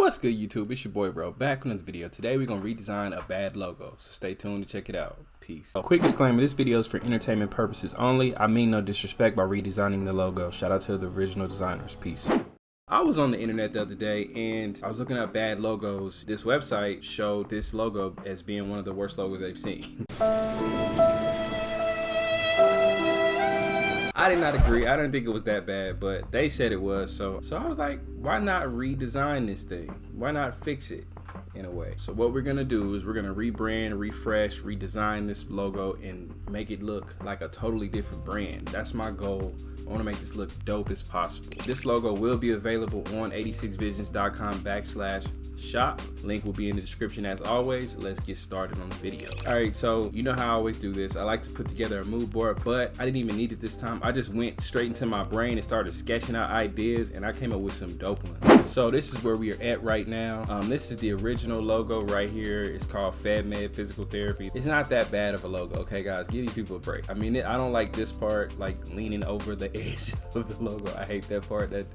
What's good, YouTube? It's your boy Bro back with another video. Today we're gonna redesign a bad logo, so stay tuned to check it out. Peace. A quick disclaimer, this video is for entertainment purposes only. I mean no disrespect by redesigning the logo. Shout out to the original designers. Peace. I was on the internet the other day and I was looking at bad logos. This website showed this logo as being one of the worst logos they've seen. I did not agree. I didn't think it was that bad, but they said it was. So I was like, why not redesign this thing? Why not fix it in a way? So what we're gonna do is we're gonna rebrand, refresh, redesign this logo and make it look like a totally different brand. That's my goal. I want to make this look dope as possible. This logo will be available on 86visions.com/shop. Link will be in the description as always. Let's get started on the video. All right, so you know how I always do this. I like to put together a mood board, but I didn't even need it this time. I just went straight into my brain and started sketching out ideas, and I came up with some dope ones. So this is where we are at right now. This is the original logo right here. It's called FedMed Physical Therapy. It's not that bad of a logo, okay, guys? Give these people a break. I mean, I don't like this part, like leaning over the edge of the logo. I hate that part. That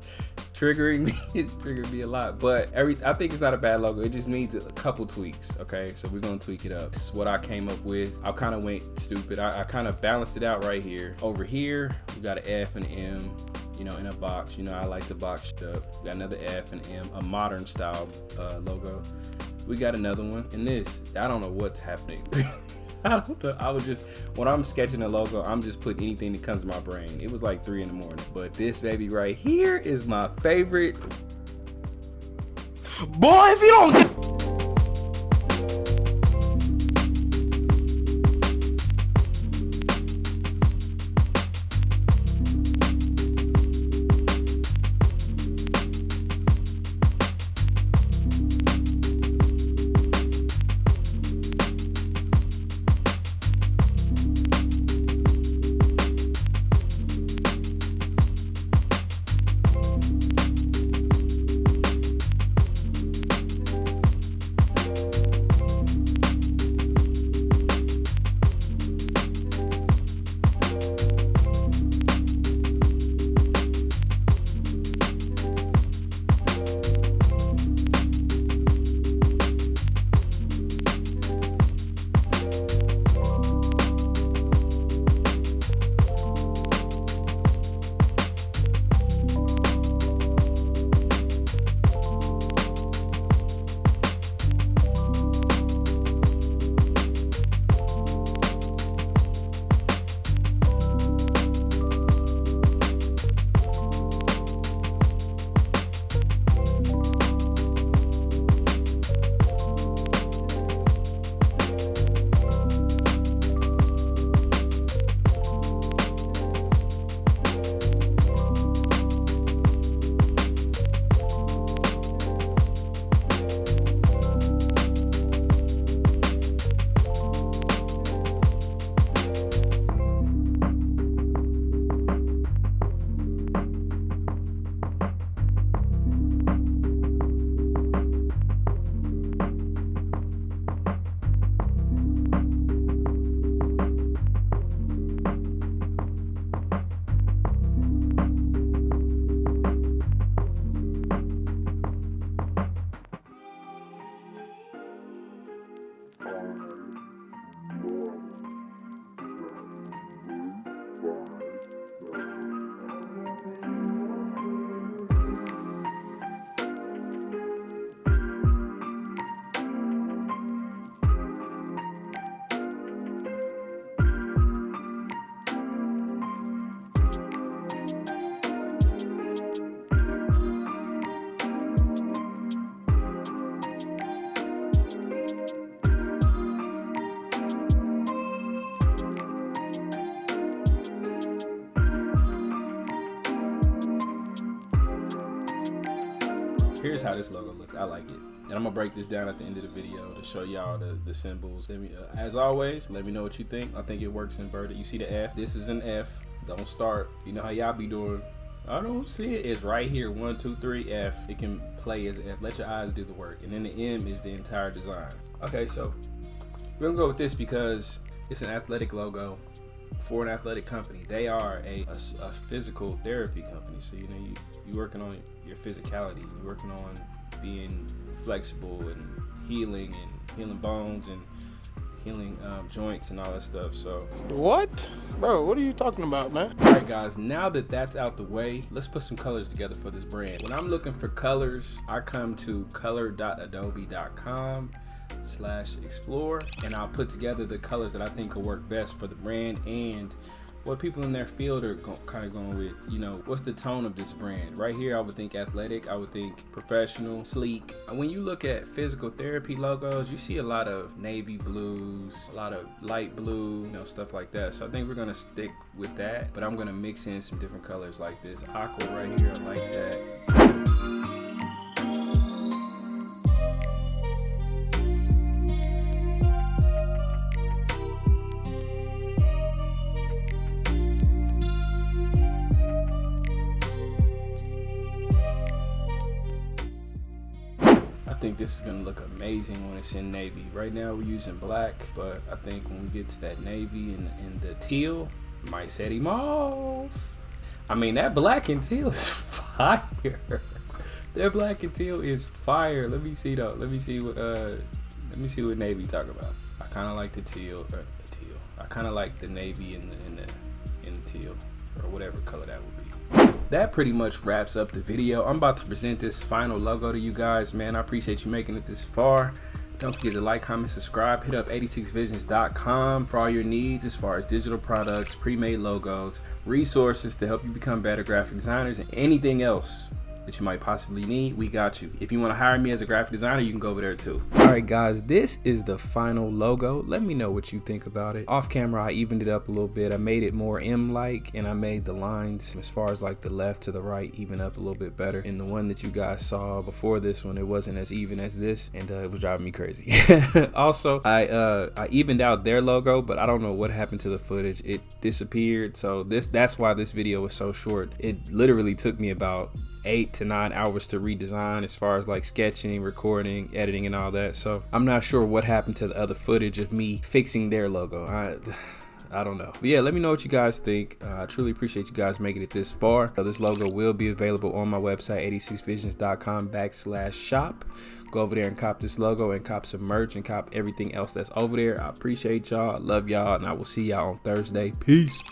triggering me. It's triggered me a lot, but I think it's not a bad logo. It just needs a couple tweaks, okay? So we're gonna tweak it up. This is what I came up with. I kind of went stupid. I kind of balanced it out right here. Over here, we got an F and M, you know, in a box. You know, I like to box shit up. We got another F and M, a modern style logo. We got another one. And this, I don't know what's happening. I don't know. I was just, when I'm sketching a logo, I'm just putting anything that comes to my brain. It was like 3 in the morning, but this baby right here is my favorite. Boy, if you don't get here's how this logo looks. I like it. And I'm gonna break this down at the end of the video to show y'all the symbols. As always, let me know what you think. I think it works inverted. You see the F? This is an F. Don't start. You know how y'all be doing. I don't see it. It's right here. 1, 2, 3, F. It can play as F. Let your eyes do the work. And then the M is the entire design. Okay, so we're gonna go with this because it's an athletic logo for an athletic company. They are a physical therapy company. So you know you're working on your physicality. You're working on being flexible and healing bones and healing joints and all that stuff. So what, bro? What are you talking about, man? all right, guys, now that that's out the way, let's put some colors together for this brand. When I'm looking for colors, I come to color.adobe.com/explore, and I'll put together the colors that I think will work best for the brand and what people in their field are kind of going with. You know, what's the tone of this brand? Right here, I would think athletic, I would think professional, sleek. When you look at physical therapy logos, you see a lot of navy blues, a lot of light blue, you know, stuff like that. So I think we're gonna stick with that, but I'm gonna mix in some different colors like this aqua right here. I like that. I think this is gonna look amazing when it's in navy. Right now we're using black, but I think when we get to that navy and the teal, I might set him off. I mean, that black and teal is fire. That black and teal is fire. Let me see though. Let me see what navy talk about. I kind of like the teal. I kind of like the navy in the teal, or whatever color that would be. That pretty much wraps up the video. I'm about to present this final logo to you guys, man. I appreciate you making it this far. Don't forget to like, comment, subscribe. Hit up 86visions.com for all your needs as far as digital products, pre-made logos, resources to help you become better graphic designers, and anything else that you might possibly need. We got you. If you want to hire me as a graphic designer, you can go over there too. All right, guys, this is the final logo. Let me know what you think about it. Off camera, I evened it up a little bit. I made it more M-like, and I made the lines as far as like the left to the right even up a little bit better. In the one that you guys saw before this one, it wasn't as even as this, and it was driving me crazy. Also, I evened out their logo, but I don't know what happened to the footage. It disappeared. So that's why this video was so short. It literally took me about 8 to 9 hours to redesign as far as like sketching, recording, editing, and all that. So I'm not sure what happened to the other footage of me fixing their logo. I don't know. But yeah, let me know what you guys think. I truly appreciate you guys making it this far. This logo will be available on my website, 86visions.com/shop. Go over there and cop this logo and cop some merch and cop everything else that's over there. I appreciate y'all. I love y'all, and I will see y'all on Thursday. Peace.